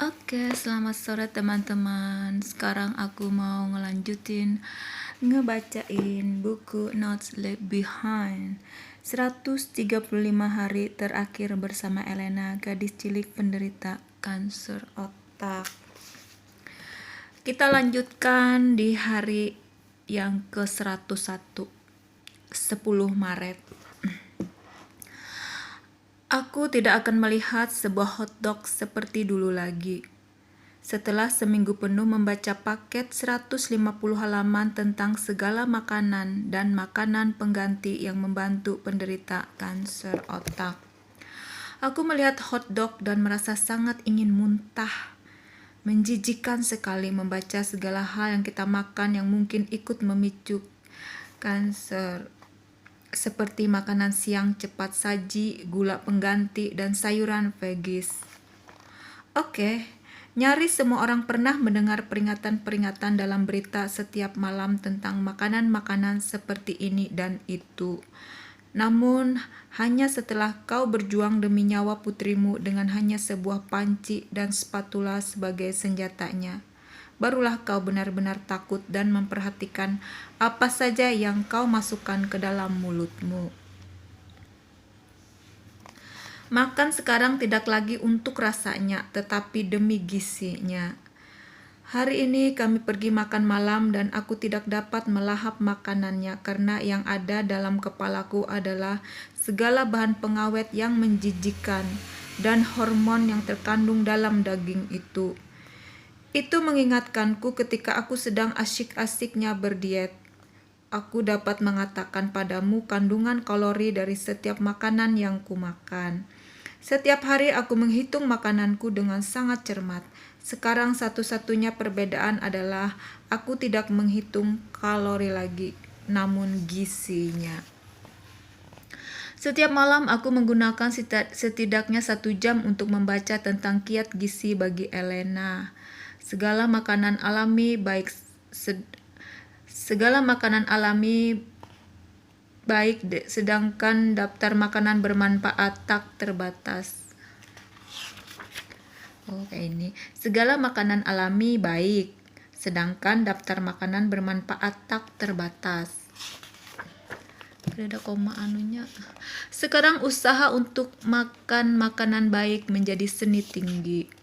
Oke, selamat sore teman-teman. Sekarang aku mau ngelanjutin ngebacain buku Notes Left Behind 135 hari terakhir bersama Elena, gadis cilik penderita kanker otak. Kita lanjutkan di hari yang ke-101, 10 Maret. Aku tidak akan melihat sebuah hotdog seperti dulu lagi. Setelah seminggu penuh membaca paket 150 halaman tentang segala makanan dan makanan pengganti yang membantu penderita kanker otak. Aku melihat hotdog dan merasa sangat ingin muntah. Menjijikkan sekali membaca segala hal yang kita makan yang mungkin ikut memicu kanker. Seperti makanan siang cepat saji, gula pengganti, dan sayuran vegis. Oke, nyaris semua orang pernah mendengar peringatan-peringatan dalam berita setiap malam tentang makanan-makanan seperti ini dan itu. Namun, hanya setelah kau berjuang demi nyawa putrimu dengan hanya sebuah panci dan spatula sebagai senjatanya, barulah kau benar-benar takut dan memperhatikan apa saja yang kau masukkan ke dalam mulutmu. Makan sekarang tidak lagi untuk rasanya, tetapi demi gizinya. Hari ini kami pergi makan malam dan aku tidak dapat melahap makanannya karena yang ada dalam kepalaku adalah segala bahan pengawet yang menjijikkan dan hormon yang terkandung dalam daging itu. Itu mengingatkanku ketika aku sedang asyik-asyiknya berdiet. Aku dapat mengatakan padamu kandungan kalori dari setiap makanan yang kumakan. Setiap hari aku menghitung makananku dengan sangat cermat. Sekarang satu-satunya perbedaan adalah aku tidak menghitung kalori lagi, namun gizinya. Setiap malam aku menggunakan setidaknya 1 jam untuk membaca tentang kiat gizi bagi Elena. Segala makanan alami baik, sedangkan daftar makanan bermanfaat tak terbatas. Kayak ini. Segala makanan alami baik, sedangkan daftar makanan bermanfaat tak terbatas. Ada koma anunya. Sekarang usaha untuk makan makanan baik menjadi seni tinggi.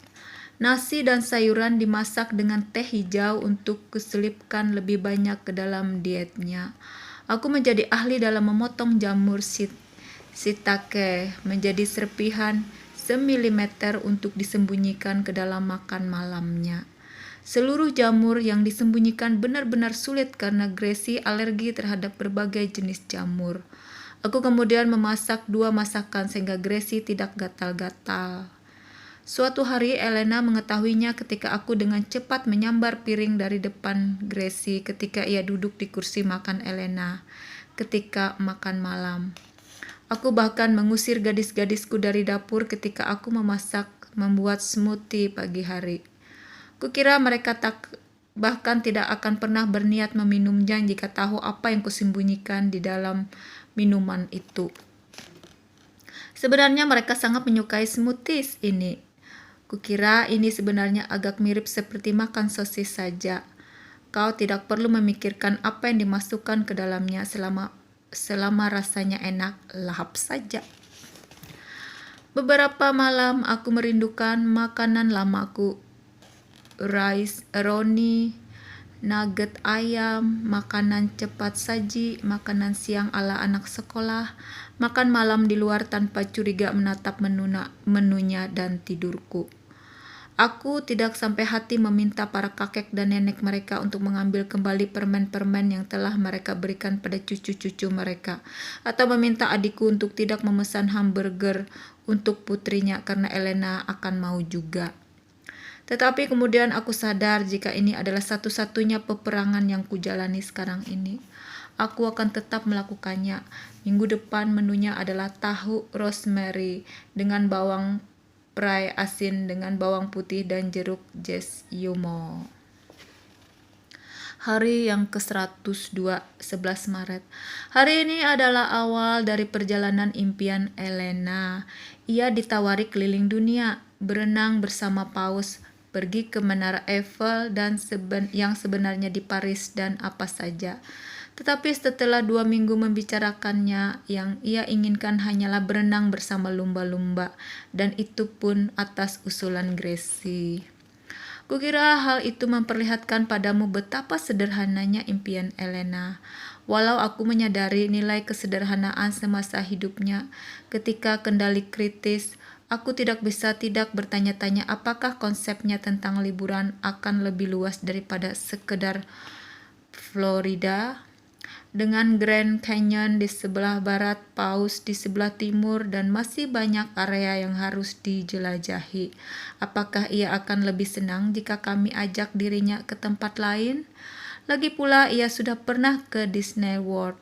Nasi dan sayuran dimasak dengan teh hijau untuk kuselipkan lebih banyak ke dalam dietnya. Aku menjadi ahli dalam memotong jamur shiitake menjadi serpihan semilimeter untuk disembunyikan ke dalam makan malamnya. Seluruh jamur yang disembunyikan benar-benar sulit karena Gracie alergi terhadap berbagai jenis jamur. Aku kemudian memasak 2 masakan sehingga Gracie tidak gatal-gatal. Suatu hari Elena mengetahuinya ketika aku dengan cepat menyambar piring dari depan Gracie ketika ia duduk di kursi makan Elena ketika makan malam. Aku bahkan mengusir gadis-gadisku dari dapur ketika aku membuat smoothie pagi hari. Kukira mereka bahkan tidak akan pernah berniat meminumnya jika tahu apa yang kusembunyikan di dalam minuman itu. Sebenarnya mereka sangat menyukai smoothies ini. Kukira ini sebenarnya agak mirip seperti makan sosis saja. Kau tidak perlu memikirkan apa yang dimasukkan ke dalamnya selama rasanya enak, lahap saja. Beberapa malam aku merindukan makanan lamaku. Rice, roni, nugget ayam, makanan cepat saji, makanan siang ala anak sekolah, makan malam di luar tanpa curiga menatap menunya dan tidurku. Aku tidak sampai hati meminta para kakek dan nenek mereka untuk mengambil kembali permen-permen yang telah mereka berikan pada cucu-cucu mereka, atau meminta adikku untuk tidak memesan hamburger untuk putrinya karena Elena akan mau juga. Tetapi kemudian aku sadar jika ini adalah satu-satunya peperangan yang kujalani sekarang ini. Aku akan tetap melakukannya. Minggu depan menunya adalah tahu rosemary dengan bawang prai asin dengan bawang putih dan jeruk jeshimo. Hari yang ke-102, 11 Maret. Hari ini adalah awal dari perjalanan impian Elena. Ia ditawari keliling dunia, berenang bersama paus, pergi ke Menara Eiffel dan yang sebenarnya di Paris dan apa saja. Tetapi setelah 2 minggu membicarakannya, yang ia inginkan hanyalah berenang bersama lumba-lumba, dan itu pun atas usulan Gracie. Kukira hal itu memperlihatkan padamu betapa sederhananya impian Elena. Walau aku menyadari nilai kesederhanaan semasa hidupnya, ketika kendali kritis, aku tidak bisa tidak bertanya-tanya apakah konsepnya tentang liburan akan lebih luas daripada sekedar Florida, dengan Grand Canyon di sebelah barat, Paus di sebelah timur, dan masih banyak area yang harus dijelajahi. Apakah ia akan lebih senang jika kami ajak dirinya ke tempat lain? Lagi pula ia sudah pernah ke Disney World.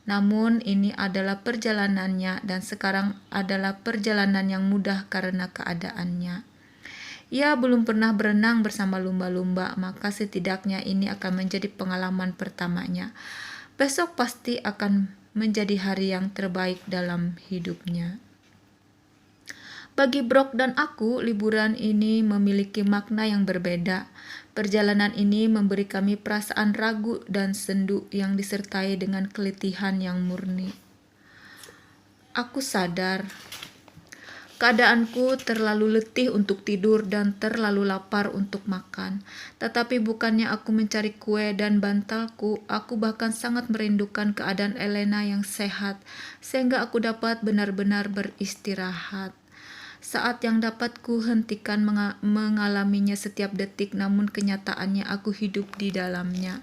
Namun ini adalah perjalanannya, dan sekarang adalah perjalanan yang mudah karena keadaannya. Ia belum pernah berenang bersama lumba-lumba, maka setidaknya ini akan menjadi pengalaman pertamanya. Besok pasti akan menjadi hari yang terbaik dalam hidupnya. Bagi Brooke dan aku, liburan ini memiliki makna yang berbeda. Perjalanan ini memberi kami perasaan ragu dan sendu yang disertai dengan keletihan yang murni. Aku sadar keadaanku terlalu letih untuk tidur dan terlalu lapar untuk makan. Tetapi bukannya aku mencari kue dan bantalku, aku bahkan sangat merindukan keadaan Elena yang sehat, sehingga aku dapat benar-benar beristirahat. Saat yang dapat ku hentikan mengalaminya setiap detik, namun kenyataannya aku hidup di dalamnya.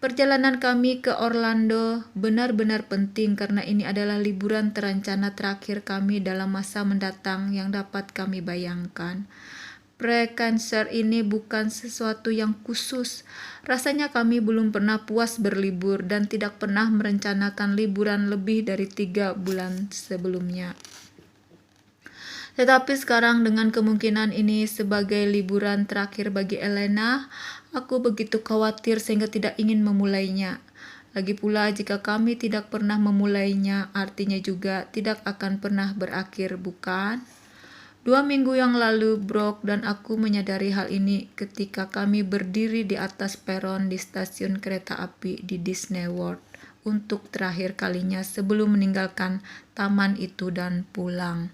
Perjalanan kami ke Orlando benar-benar penting karena ini adalah liburan terencana terakhir kami dalam masa mendatang yang dapat kami bayangkan. Pre-cancer ini bukan sesuatu yang khusus. Rasanya kami belum pernah puas berlibur dan tidak pernah merencanakan liburan lebih dari 3 bulan sebelumnya. Tetapi sekarang dengan kemungkinan ini sebagai liburan terakhir bagi Elena, aku begitu khawatir sehingga tidak ingin memulainya. Lagi pula jika kami tidak pernah memulainya, artinya juga tidak akan pernah berakhir, bukan? 2 minggu yang lalu, Brooke dan aku menyadari hal ini ketika kami berdiri di atas peron di stasiun kereta api di Disney World untuk terakhir kalinya sebelum meninggalkan taman itu dan pulang.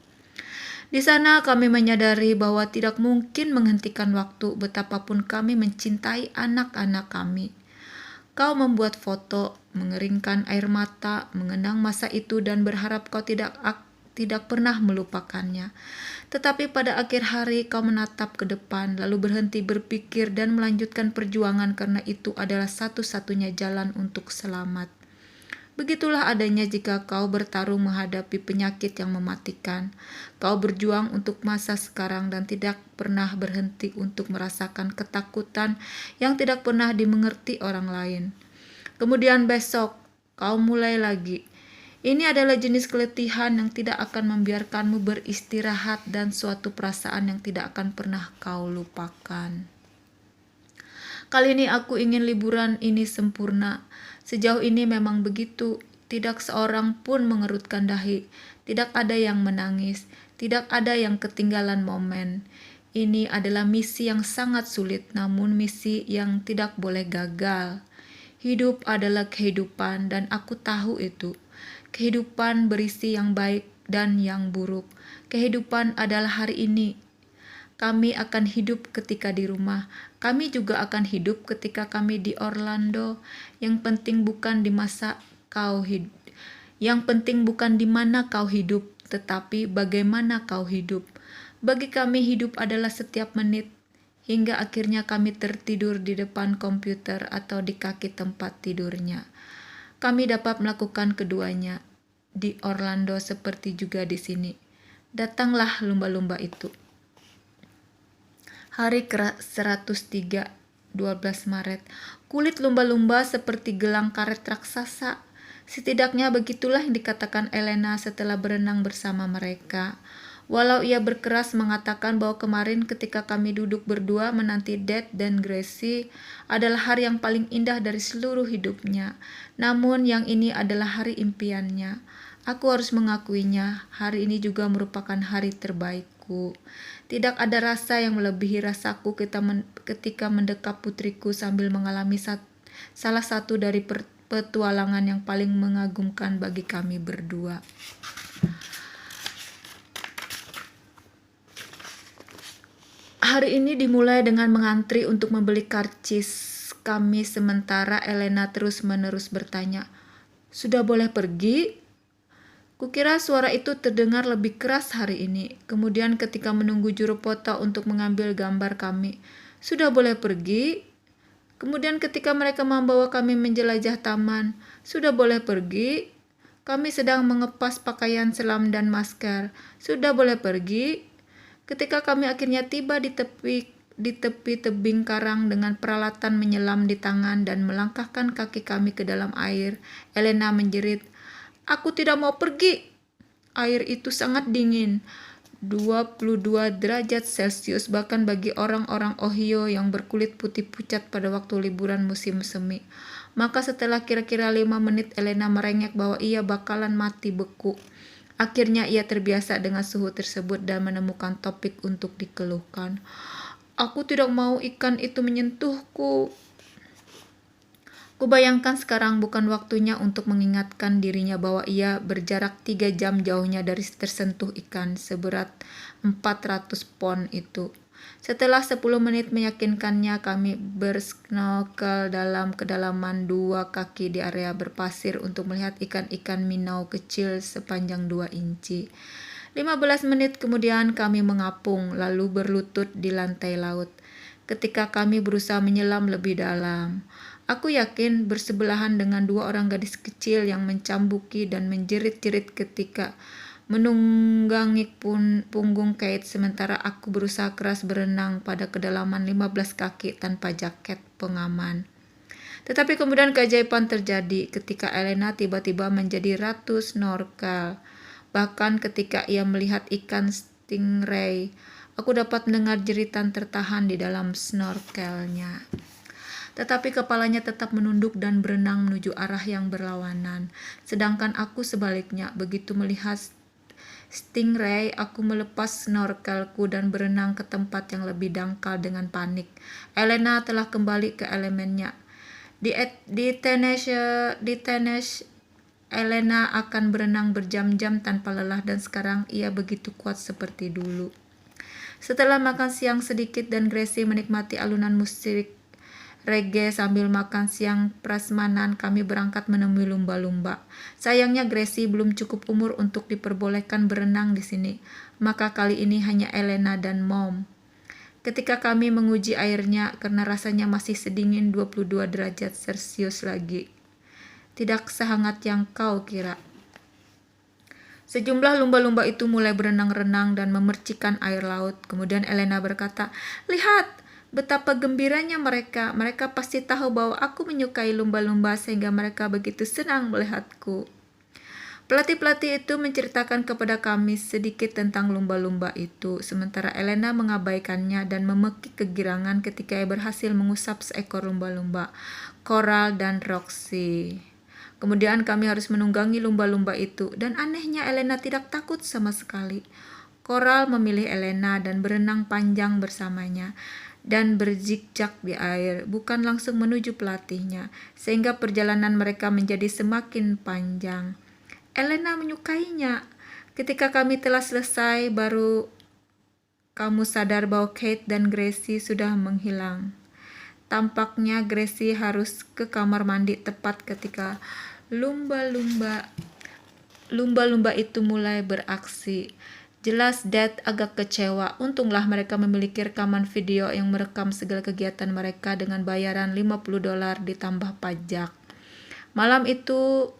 Di sana kami menyadari bahwa tidak mungkin menghentikan waktu betapapun kami mencintai anak-anak kami. Kau membuat foto, mengeringkan air mata, mengenang masa itu dan berharap kau tidak pernah melupakannya. Tetapi pada akhir hari kau menatap ke depan, lalu berhenti berpikir dan melanjutkan perjuangan karena itu adalah satu-satunya jalan untuk selamat. Begitulah adanya jika kau bertarung menghadapi penyakit yang mematikan. Kau berjuang untuk masa sekarang dan tidak pernah berhenti untuk merasakan ketakutan yang tidak pernah dimengerti orang lain. Kemudian besok, kau mulai lagi. Ini adalah jenis keletihan yang tidak akan membiarkanmu beristirahat dan suatu perasaan yang tidak akan pernah kau lupakan. Kali ini aku ingin liburan ini sempurna. Sejauh ini memang begitu. Tidak seorang pun mengerutkan dahi. Tidak ada yang menangis. Tidak ada yang ketinggalan momen. Ini adalah misi yang sangat sulit, namun misi yang tidak boleh gagal. Hidup adalah kehidupan dan aku tahu itu. Kehidupan berisi yang baik dan yang buruk. Kehidupan adalah hari ini. Kami akan hidup ketika di rumah. Kami juga akan hidup ketika kami di Orlando. Yang penting bukan di masa kau hidup. Yang penting bukan di mana kau hidup, tetapi bagaimana kau hidup. Bagi kami hidup adalah setiap menit, hingga akhirnya kami tertidur di depan komputer atau di kaki tempat tidurnya. Kami dapat melakukan keduanya di Orlando seperti juga di sini. Datanglah lumba-lumba itu. Hari ke-103, 12 Maret. Kulit lumba-lumba seperti gelang karet raksasa. Setidaknya begitulah yang dikatakan Elena setelah berenang bersama mereka. Walau ia berkeras mengatakan bahwa kemarin ketika kami duduk berdua menanti Dad dan Gracie adalah hari yang paling indah dari seluruh hidupnya. Namun yang ini adalah hari impiannya. Aku harus mengakuinya, hari ini juga merupakan hari terbaikku. Tidak ada rasa yang melebihi rasaku ketika mendekap putriku sambil mengalami salah satu dari petualangan yang paling mengagumkan bagi kami berdua. Hari ini dimulai dengan mengantri untuk membeli karcis kami sementara Elena terus-menerus bertanya, "Sudah boleh pergi?" Kukira suara itu terdengar lebih keras hari ini. Kemudian ketika menunggu juru foto untuk mengambil gambar kami, "Sudah boleh pergi?" Kemudian ketika mereka membawa kami menjelajah taman, "Sudah boleh pergi?" Kami sedang mengepas pakaian selam dan masker, "Sudah boleh pergi?" Ketika kami akhirnya tiba di tepi tebing karang dengan peralatan menyelam di tangan dan melangkahkan kaki kami ke dalam air, Elena menjerit, "Aku tidak mau pergi." Air itu sangat dingin, 22 derajat Celcius bahkan bagi orang-orang Ohio yang berkulit putih pucat pada waktu liburan musim semi. Maka setelah kira-kira 5 menit Elena merengek bahwa ia bakalan mati beku. Akhirnya ia terbiasa dengan suhu tersebut dan menemukan topik untuk dikeluhkan. "Aku tidak mau ikan itu menyentuhku." Kubayangkan sekarang bukan waktunya untuk mengingatkan dirinya bahwa ia berjarak 3 jam jauhnya dari tersentuh ikan seberat 400 pon itu. Setelah 10 menit meyakinkannya, kami bersnorkel dalam kedalaman 2 kaki di area berpasir untuk melihat ikan-ikan minnow kecil sepanjang 2 inci. 15 menit kemudian kami mengapung, lalu berlutut di lantai laut. Ketika kami berusaha menyelam lebih dalam, aku yakin bersebelahan dengan 2 orang gadis kecil yang mencambuki dan menjerit-jerit ketika menunggangi punggung Kate sementara aku berusaha keras berenang pada kedalaman 15 kaki tanpa jaket pengaman. Tetapi kemudian keajaiban terjadi ketika Elena tiba-tiba menjadi ratu snorkel. Bahkan ketika ia melihat ikan stingray, aku dapat mendengar jeritan tertahan di dalam snorkelnya. Tetapi kepalanya tetap menunduk dan berenang menuju arah yang berlawanan. Sedangkan aku sebaliknya, begitu melihat stingray, aku melepas snorkelku dan berenang ke tempat yang lebih dangkal dengan panik. Elena telah kembali ke elemennya. Di tenis, Elena akan berenang berjam-jam tanpa lelah dan sekarang ia begitu kuat seperti dulu. Setelah makan siang sedikit dan Gracie menikmati alunan musik reggae sambil makan siang prasmanan, kami berangkat menemui lumba-lumba. Sayangnya Gracie belum cukup umur untuk diperbolehkan berenang di sini, maka kali ini hanya Elena dan Mom. Ketika kami menguji airnya karena rasanya masih sedingin 22 derajat Celcius lagi. Tidak sehangat yang kau kira. Sejumlah lumba-lumba itu mulai berenang-renang dan memercikan air laut. Kemudian Elena berkata, "Lihat, betapa gembiranya mereka. Mereka pasti tahu bahwa aku menyukai lumba-lumba sehingga mereka begitu senang melihatku." Pelatih-pelatih itu menceritakan kepada kami sedikit tentang lumba-lumba itu, sementara Elena mengabaikannya dan memekik kegirangan ketika ia berhasil mengusap seekor lumba-lumba, Coral dan Roxy. Kemudian kami harus menunggangi lumba-lumba itu, dan anehnya Elena tidak takut sama sekali. Coral memilih Elena dan berenang panjang bersamanya dan berzigzag di air, bukan langsung menuju pelatihnya, sehingga perjalanan mereka menjadi semakin panjang. Elena menyukainya. Ketika kami telah selesai, baru kamu sadar bahwa Kate dan Gracie sudah menghilang. Tampaknya Gracie harus ke kamar mandi tepat ketika lumba-lumba itu mulai beraksi. Jelas Dad agak kecewa. Untunglah mereka memiliki rekaman video yang merekam segala kegiatan mereka dengan bayaran $50 ditambah pajak. Malam itu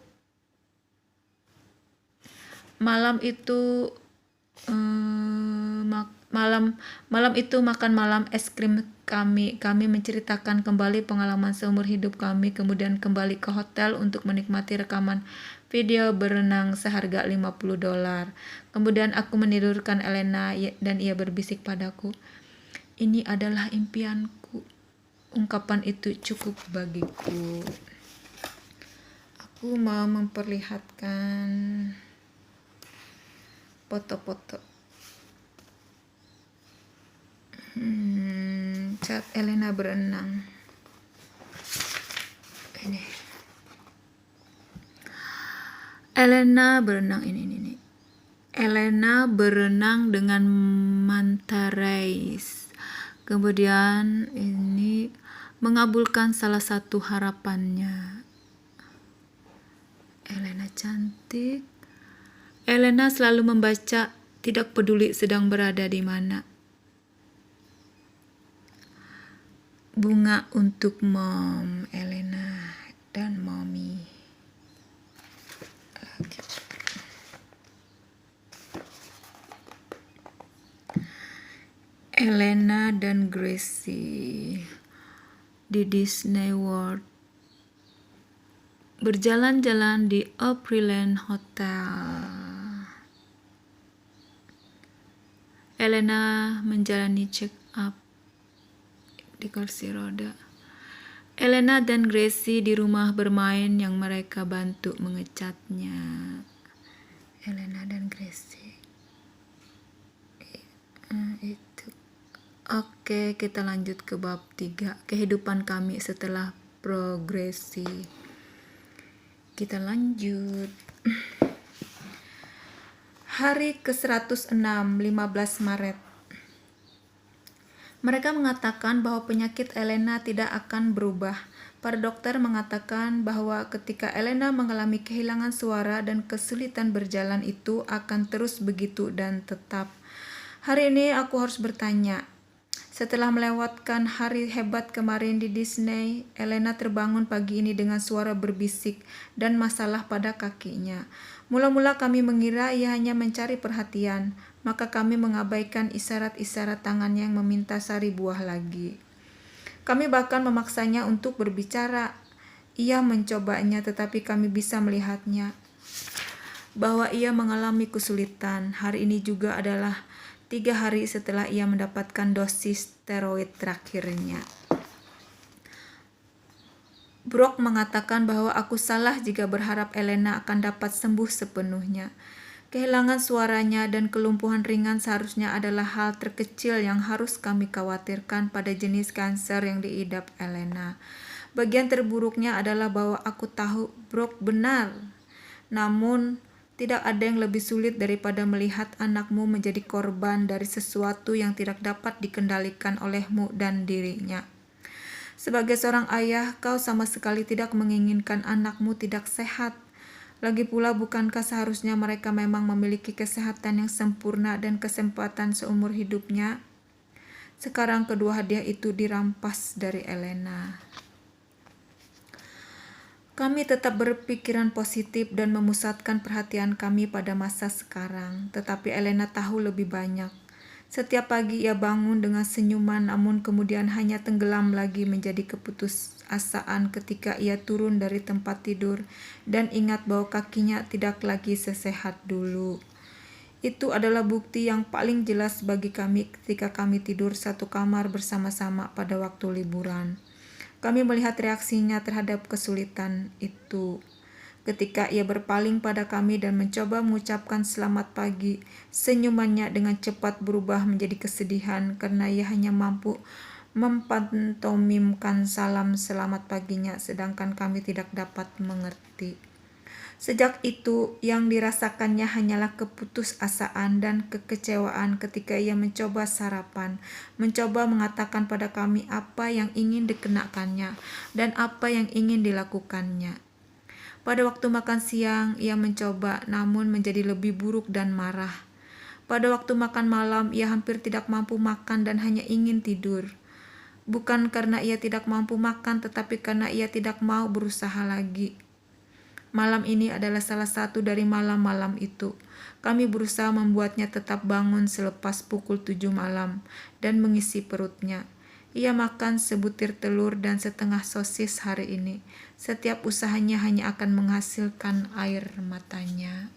makan malam es krim kami menceritakan kembali pengalaman seumur hidup kami, kemudian kembali ke hotel untuk menikmati rekaman video berenang seharga $50. Kemudian aku menidurkan Elena dan ia berbisik padaku, "Ini adalah impianku." Ungkapan itu cukup bagiku. Aku mau memperlihatkan foto-foto. Cat Elena berenang. Ini. Elena berenang ini. Elena berenang dengan manta rays. Kemudian ini mengabulkan salah satu harapannya. Elena cantik. Elena selalu membaca, tidak peduli sedang berada di mana. Bunga untuk Mom Elena dan Mommy. Elena dan Gracie di Disney World berjalan-jalan di Opryland Hotel. Elena menjalani check up di kursi roda. Elena dan Gracie di rumah bermain yang mereka bantu mengecatnya. Elena dan Gracie. Itu. Oke, kita lanjut ke bab 3. Kehidupan kami setelah progresi. Kita lanjut. Hari ke-106, 15 Maret. Mereka mengatakan bahwa penyakit Elena tidak akan berubah. Para dokter mengatakan bahwa ketika Elena mengalami kehilangan suara dan kesulitan berjalan itu akan terus begitu dan tetap. Hari ini aku harus bertanya. Setelah melewatkan hari hebat kemarin di Disney, Elena terbangun pagi ini dengan suara berbisik dan masalah pada kakinya. Mula-mula kami mengira ia hanya mencari perhatian, maka kami mengabaikan isyarat-isyarat tangannya yang meminta sari buah lagi. Kami bahkan memaksanya untuk berbicara. Ia mencobanya, tetapi kami bisa melihatnya bahwa ia mengalami kesulitan. Hari ini juga adalah 3 hari setelah ia mendapatkan dosis steroid terakhirnya. Brock mengatakan bahwa aku salah jika berharap Elena akan dapat sembuh sepenuhnya. Kehilangan suaranya dan kelumpuhan ringan seharusnya adalah hal terkecil yang harus kami khawatirkan pada jenis kanker yang diidap Elena. Bagian terburuknya adalah bahwa aku tahu Brock benar. Namun, tidak ada yang lebih sulit daripada melihat anakmu menjadi korban dari sesuatu yang tidak dapat dikendalikan olehmu dan dirinya. Sebagai seorang ayah, kau sama sekali tidak menginginkan anakmu tidak sehat. Lagi pula, bukankah seharusnya mereka memang memiliki kesehatan yang sempurna dan kesempatan seumur hidupnya? Sekarang kedua hadiah itu dirampas dari Elena. Kami tetap berpikiran positif dan memusatkan perhatian kami pada masa sekarang, tetapi Elena tahu lebih banyak. Setiap pagi ia bangun dengan senyuman, namun kemudian hanya tenggelam lagi menjadi keputusasaan ketika ia turun dari tempat tidur dan ingat bahwa kakinya tidak lagi sesehat dulu. Itu adalah bukti yang paling jelas bagi kami ketika kami tidur satu kamar bersama-sama pada waktu liburan. Kami melihat reaksinya terhadap kesulitan itu. Ketika ia berpaling pada kami dan mencoba mengucapkan selamat pagi, senyumannya dengan cepat berubah menjadi kesedihan karena ia hanya mampu mempantomimkan salam selamat paginya, sedangkan kami tidak dapat mengerti. Sejak itu, yang dirasakannya hanyalah keputusasaan dan kekecewaan ketika ia mencoba sarapan, mencoba mengatakan pada kami apa yang ingin dikenakannya dan apa yang ingin dilakukannya. Pada waktu makan siang, ia mencoba namun menjadi lebih buruk dan marah. Pada waktu makan malam, ia hampir tidak mampu makan dan hanya ingin tidur. Bukan karena ia tidak mampu makan, tetapi karena ia tidak mau berusaha lagi. Malam ini adalah salah satu dari malam-malam itu. Kami berusaha membuatnya tetap bangun selepas pukul 7 malam dan mengisi perutnya. Ia makan sebutir telur dan setengah sosis hari ini. Setiap usahanya hanya akan menghasilkan air matanya.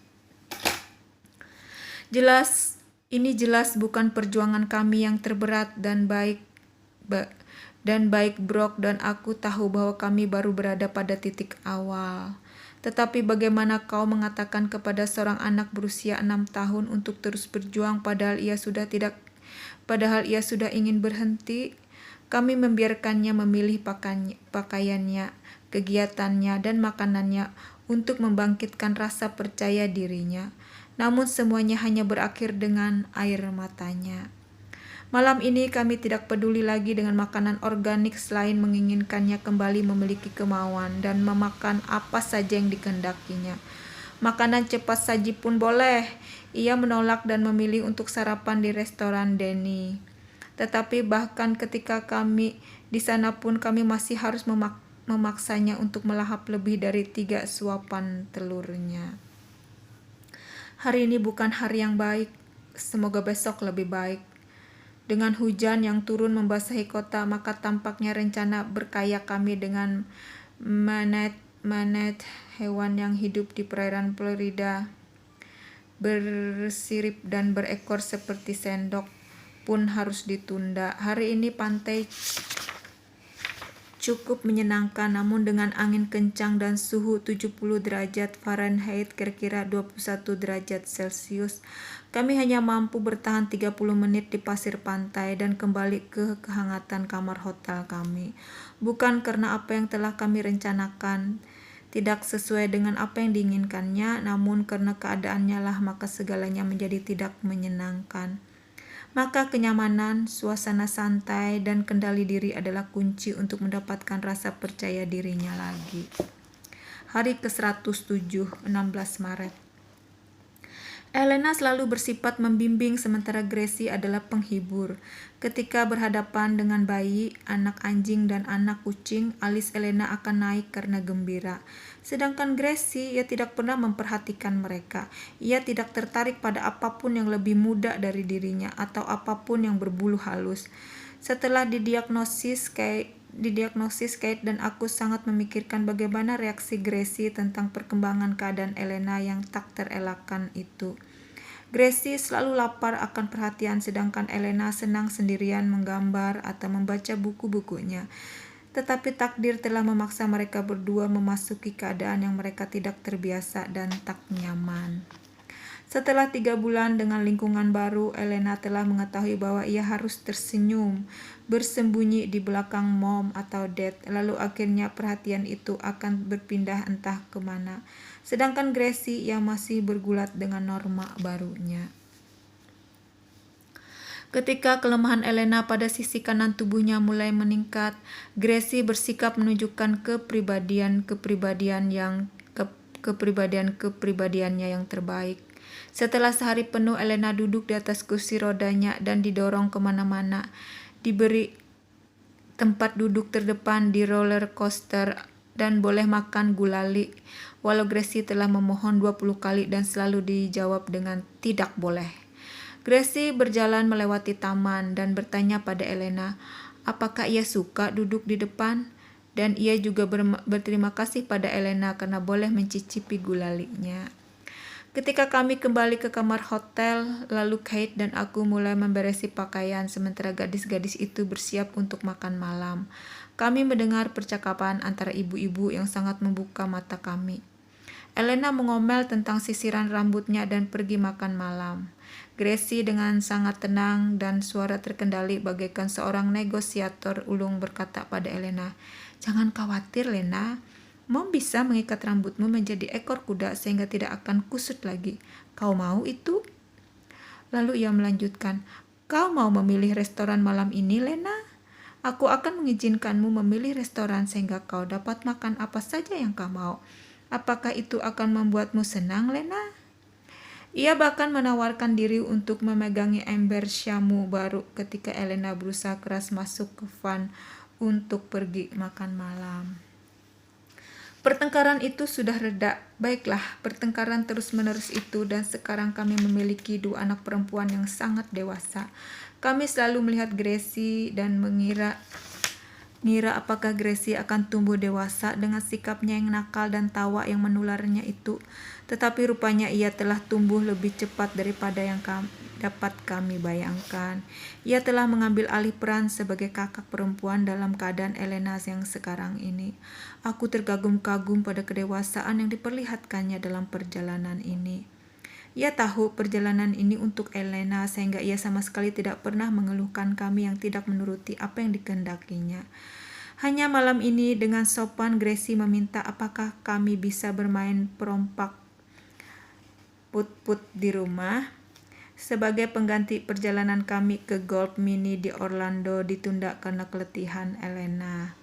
Ini jelas bukan perjuangan kami yang terberat dan baik Brock dan aku tahu bahwa kami baru berada pada titik awal. Tetapi bagaimana kau mengatakan kepada seorang anak berusia 6 tahun untuk terus berjuang padahal ia sudah ingin berhenti? Kami membiarkannya memilih pakaiannya, kegiatannya, dan makanannya untuk membangkitkan rasa percaya dirinya. Namun semuanya hanya berakhir dengan air matanya. Malam ini kami tidak peduli lagi dengan makanan organik selain menginginkannya kembali memiliki kemauan dan memakan apa saja yang dikehendakinya. Makanan cepat saji pun boleh. Ia menolak dan memilih untuk sarapan di restoran Denny. Tetapi bahkan ketika kami di sana pun kami masih harus memaksanya untuk melahap lebih dari 3 suapan telurnya. Hari ini bukan hari yang baik. Semoga besok lebih baik. Dengan hujan yang turun membasahi kota, maka tampaknya rencana berkaya kami dengan manet hewan yang hidup di perairan Florida, bersirip dan berekor seperti sendok, pun harus ditunda. Hari ini pantai cukup menyenangkan, namun dengan angin kencang dan suhu 70 derajat Fahrenheit kira-kira 21 derajat Celcius, kami hanya mampu bertahan 30 menit di pasir pantai dan kembali ke kehangatan kamar hotel kami. Bukan karena apa yang telah kami rencanakan tidak sesuai dengan apa yang diinginkannya, namun karena keadaannya lah maka segalanya menjadi tidak menyenangkan. Maka kenyamanan, suasana santai, dan kendali diri adalah kunci untuk mendapatkan rasa percaya dirinya lagi. Hari ke-107, 16 Maret. Elena selalu bersifat membimbing sementara Gracie adalah penghibur. Ketika berhadapan dengan bayi, anak anjing, dan anak kucing, alis Elena akan naik karena gembira. Sedangkan Gracie, ia tidak pernah memperhatikan mereka. Ia tidak tertarik pada apapun yang lebih muda dari dirinya atau apapun yang berbulu halus. Setelah didiagnosis, Kate dan aku sangat memikirkan bagaimana reaksi Gracie tentang perkembangan keadaan Elena yang tak terelakkan itu. Gracie selalu lapar akan perhatian, sedangkan Elena senang sendirian menggambar atau membaca buku-bukunya. Tetapi takdir telah memaksa mereka berdua memasuki keadaan yang mereka tidak terbiasa dan tak nyaman. Setelah 3 bulan dengan lingkungan baru, Elena telah mengetahui bahwa ia harus tersenyum, bersembunyi di belakang Mom atau Dad, lalu akhirnya perhatian itu akan berpindah entah kemana. Sedangkan Gracie yang masih bergulat dengan norma barunya. Ketika kelemahan Elena pada sisi kanan tubuhnya mulai meningkat, Gracie bersikap menunjukkan kepribadiannya yang terbaik. Setelah sehari penuh Elena duduk di atas kursi rodanya dan didorong kemana-mana, diberi tempat duduk terdepan di roller coaster dan boleh makan gulali, walau Gracie telah memohon 20 kali dan selalu dijawab dengan tidak boleh. Gracie berjalan melewati taman dan bertanya pada Elena, apakah ia suka duduk di depan? Dan ia juga berterima kasih pada Elena karena boleh mencicipi gulalinya. Ketika kami kembali ke kamar hotel, lalu Kate dan aku mulai memberesi pakaian sementara gadis-gadis itu bersiap untuk makan malam. Kami mendengar percakapan antara ibu-ibu yang sangat membuka mata kami. Elena mengomel tentang sisiran rambutnya dan pergi makan malam. Gracie dengan sangat tenang dan suara terkendali bagaikan seorang negosiator ulung berkata pada Elena, "Jangan khawatir, Lena. Mom bisa mengikat rambutmu menjadi ekor kuda sehingga tidak akan kusut lagi. Kau mau itu?" Lalu ia melanjutkan, "Kau mau memilih restoran malam ini, Lena? Aku akan mengizinkanmu memilih restoran sehingga kau dapat makan apa saja yang kau mau. Apakah itu akan membuatmu senang, Lena?" Ia bahkan menawarkan diri untuk memegangi ember syamu baru ketika Elena berusaha keras masuk ke van untuk pergi makan malam. Pertengkaran itu sudah reda. Baiklah, pertengkaran terus-menerus itu dan sekarang kami memiliki 2 anak perempuan yang sangat dewasa. Kami selalu melihat Gracie dan mengira apakah Gracie akan tumbuh dewasa dengan sikapnya yang nakal dan tawa yang menularnya itu. Tetapi rupanya ia telah tumbuh lebih cepat daripada yang dapat kami bayangkan. Ia telah mengambil alih peran sebagai kakak perempuan dalam keadaan Elena yang sekarang ini. Aku terkagum-kagum pada kedewasaan yang diperlihatkannya dalam perjalanan ini. Ia tahu perjalanan ini untuk Elena sehingga ia sama sekali tidak pernah mengeluhkan kami yang tidak menuruti apa yang dikehendakinya. Hanya malam ini dengan sopan Gracie meminta apakah kami bisa bermain perompak put-put di rumah. Sebagai pengganti perjalanan kami ke Golf Mini di Orlando ditunda karena keletihan Elena.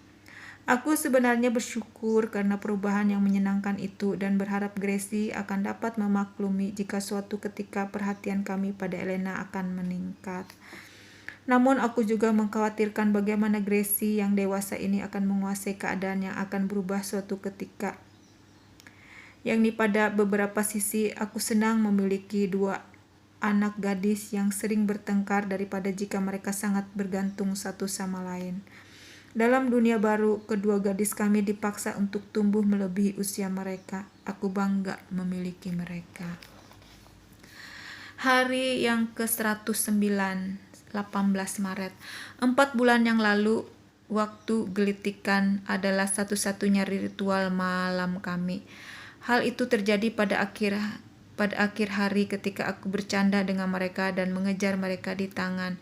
Aku sebenarnya bersyukur karena perubahan yang menyenangkan itu dan berharap Gracie akan dapat memaklumi jika suatu ketika perhatian kami pada Elena akan meningkat. Namun aku juga mengkhawatirkan bagaimana Gracie yang dewasa ini akan menguasai keadaan yang akan berubah suatu ketika. Yakni pada beberapa sisi aku senang memiliki dua anak gadis yang sering bertengkar daripada jika mereka sangat bergantung satu sama lain. Dalam dunia baru, kedua gadis kami dipaksa untuk tumbuh melebihi usia mereka. Aku bangga memiliki mereka. Hari yang ke-109, 18 Maret. 4 bulan yang lalu, waktu gelitikan adalah satu-satunya ritual malam kami. Hal itu terjadi pada akhir hari ketika aku bercanda dengan mereka dan mengejar mereka di tangga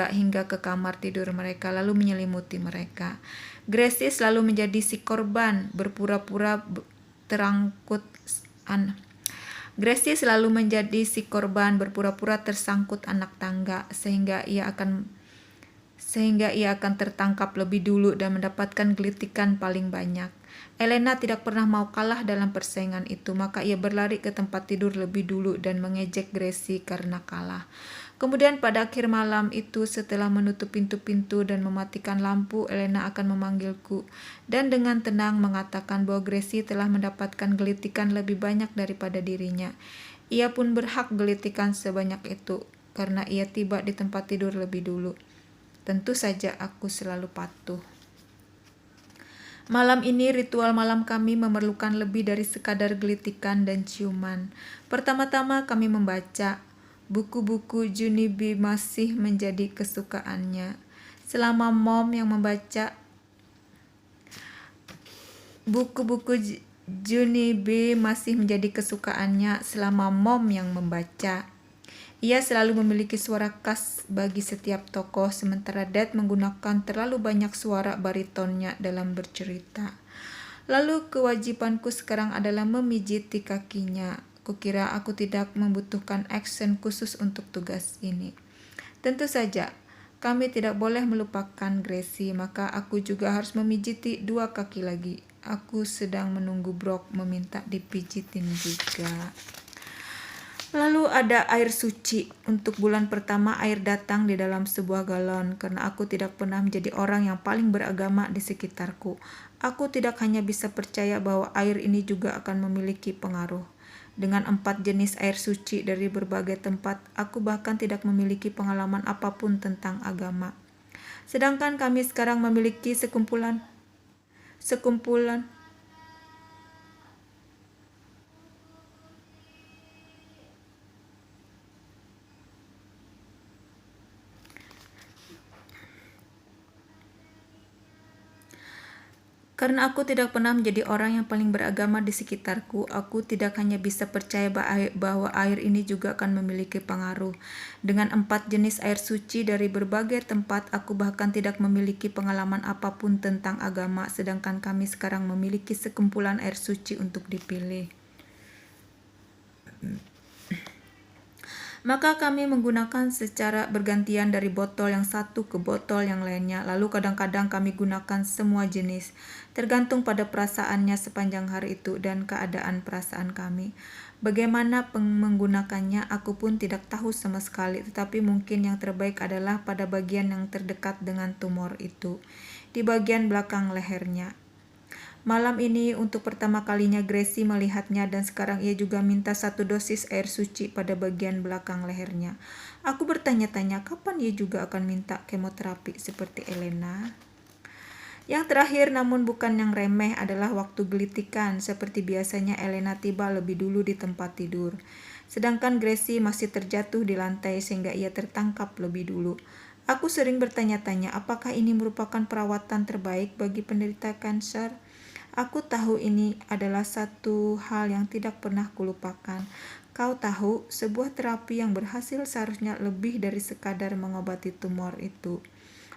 hingga ke kamar tidur mereka lalu menyelimuti mereka. Gracie selalu menjadi si korban berpura-pura tersangkut anak tangga sehingga ia akan tertangkap lebih dulu dan mendapatkan gelitikan paling banyak. Elena tidak pernah mau kalah dalam persaingan itu, maka ia berlari ke tempat tidur lebih dulu dan mengejek Gracie karena kalah. Kemudian pada akhir malam itu, setelah menutup pintu-pintu dan mematikan lampu, Elena akan memanggilku dan dengan tenang mengatakan bahwa Gracie telah mendapatkan gelitikan lebih banyak daripada dirinya. Ia pun berhak gelitikan sebanyak itu karena ia tiba di tempat tidur lebih dulu. Tentu saja aku selalu patuh. Malam ini ritual malam kami memerlukan lebih dari sekadar gelitikan dan ciuman. Pertama-tama kami membaca. Buku-buku Junie B masih menjadi kesukaannya. Selama Mom yang membaca buku-buku Junie B masih menjadi kesukaannya selama Mom yang membaca. Ia selalu memiliki suara khas bagi setiap tokoh, sementara Dad menggunakan terlalu banyak suara baritonnya dalam bercerita. Lalu kewajibanku sekarang adalah memijiti kakinya. Kukira aku tidak membutuhkan aksen khusus untuk tugas ini. Tentu saja, kami tidak boleh melupakan Gracie, maka aku juga harus memijiti dua kaki lagi. Aku sedang menunggu Brock meminta dipijitin juga. Lalu ada air suci. Untuk bulan pertama air datang di dalam sebuah galon karena aku tidak pernah menjadi orang yang paling beragama di sekitarku. Aku tidak hanya bisa percaya bahwa air ini juga akan memiliki pengaruh. Dengan 4 jenis air suci dari berbagai tempat, aku bahkan tidak memiliki pengalaman apapun tentang agama. Sedangkan kami sekarang memiliki sekumpulan Karena aku tidak pernah menjadi orang yang paling beragama di sekitarku, aku tidak hanya bisa percaya bahwa air ini juga akan memiliki pengaruh. Dengan 4 jenis air suci dari berbagai tempat, aku bahkan tidak memiliki pengalaman apapun tentang agama, sedangkan kami sekarang memiliki sekumpulan air suci untuk dipilih. Maka kami menggunakan secara bergantian dari botol yang satu ke botol yang lainnya. Lalu kadang-kadang kami gunakan semua jenis, tergantung pada perasaannya sepanjang hari itu dan keadaan perasaan kami. Bagaimana menggunakannya aku pun tidak tahu sama sekali, tetapi mungkin yang terbaik adalah pada bagian yang terdekat dengan tumor itu, di bagian belakang lehernya. Malam ini untuk pertama kalinya Gracie melihatnya dan sekarang ia juga minta 1 dosis air suci pada bagian belakang lehernya. Aku bertanya-tanya kapan ia juga akan minta kemoterapi seperti Elena. Yang terakhir namun bukan yang remeh adalah waktu gelitikan. Seperti biasanya Elena tiba lebih dulu di tempat tidur. Sedangkan Gracie masih terjatuh di lantai sehingga ia tertangkap lebih dulu. Aku sering bertanya-tanya apakah ini merupakan perawatan terbaik bagi penderita kanker. Aku tahu ini adalah satu hal yang tidak pernah kulupakan. Kau tahu, sebuah terapi yang berhasil seharusnya lebih dari sekadar mengobati tumor itu.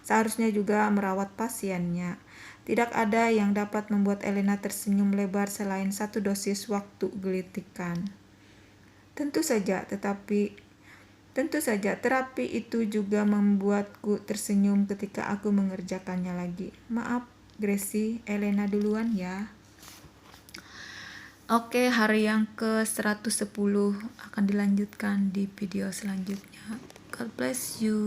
Seharusnya juga merawat pasiennya. Tidak ada yang dapat membuat Elena tersenyum lebar selain 1 dosis waktu gelitikan. Tentu saja, terapi itu juga membuatku tersenyum ketika aku mengerjakannya lagi. Maaf, Gracie, Elena duluan ya. Oke, hari yang ke-110 akan dilanjutkan di video selanjutnya. God bless you.